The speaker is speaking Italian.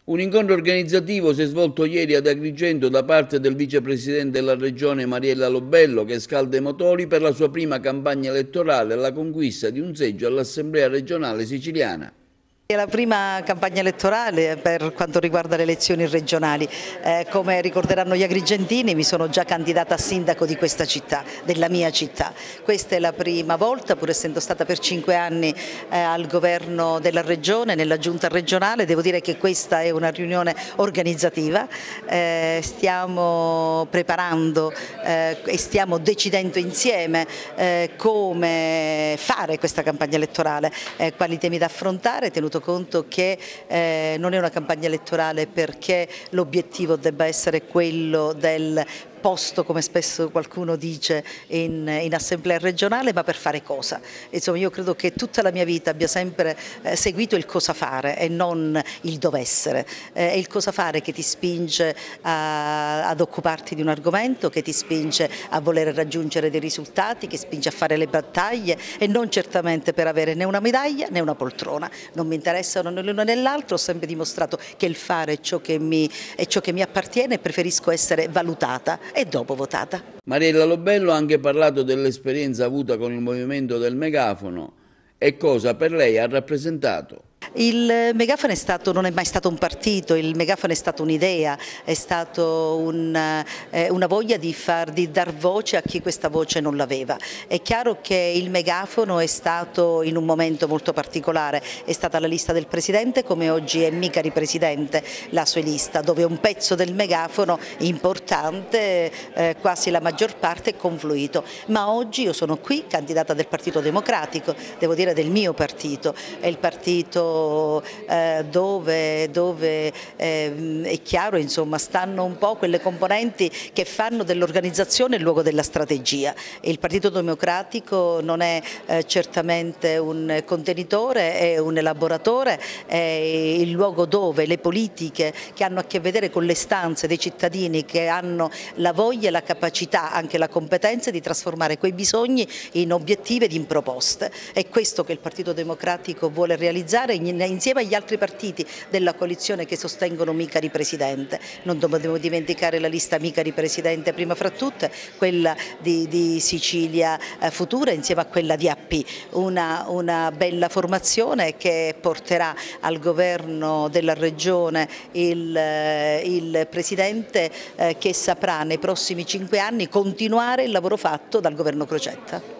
Un incontro organizzativo si è svolto ieri ad Agrigento da parte del vicepresidente della regione Mariella Lobello, che scalda i motori per la sua prima campagna elettorale alla conquista di un seggio all'Assemblea regionale siciliana. È la prima campagna elettorale per quanto riguarda le elezioni regionali. Come ricorderanno gli agrigentini, mi sono già candidata a sindaco di questa città, della mia città. Questa è la prima volta, pur essendo stata per 5 anni al governo della regione, nella giunta regionale. Devo dire che questa è una riunione organizzativa, stiamo preparando e stiamo decidendo insieme come fare questa campagna elettorale, quali temi da affrontare, tenuto conto che non è una campagna elettorale perché l'obiettivo debba essere quello del posto, come spesso qualcuno dice, in assemblea regionale, ma per fare cosa? Insomma, io credo che tutta la mia vita abbia sempre seguito il cosa fare e non il dovessere. È il cosa fare che ti spinge ad occuparti di un argomento, che ti spinge a voler raggiungere dei risultati, che spinge a fare le battaglie e non certamente per avere né una medaglia né una poltrona. Non mi interessano né l'uno né l'altro, ho sempre dimostrato che il fare è ciò che mi appartiene e preferisco essere valutata e dopo votata. Mariella Lobello ha anche parlato dell'esperienza avuta con il movimento del megafono e cosa per lei ha rappresentato. Il megafono non è mai stato un partito, il megafono è stata un'idea, è stato una voglia di dar voce a chi questa voce non l'aveva. È chiaro che il megafono è stato in un momento molto particolare, è stata la lista del Presidente, come oggi è Micari Presidente la sua lista, dove un pezzo del megafono importante, quasi la maggior parte, è confluito. Ma oggi io sono qui candidata del Partito Democratico, devo dire del mio partito, è il partito dove è chiaro, insomma, stanno un po' quelle componenti che fanno dell'organizzazione il luogo della strategia. Il Partito Democratico non è certamente un contenitore, è un elaboratore, è il luogo dove le politiche che hanno a che vedere con le istanze dei cittadini, che hanno la voglia e la capacità, anche la competenza di trasformare quei bisogni in obiettivi ed in proposte. È questo che il Partito Democratico vuole realizzare insieme agli altri partiti della coalizione che sostengono Micari Presidente. Non dobbiamo dimenticare la lista Micari Presidente, prima fra tutte quella di Sicilia Futura insieme a quella di AP, una bella formazione che porterà al governo della regione il Presidente che saprà nei prossimi 5 anni continuare il lavoro fatto dal governo Crocetta.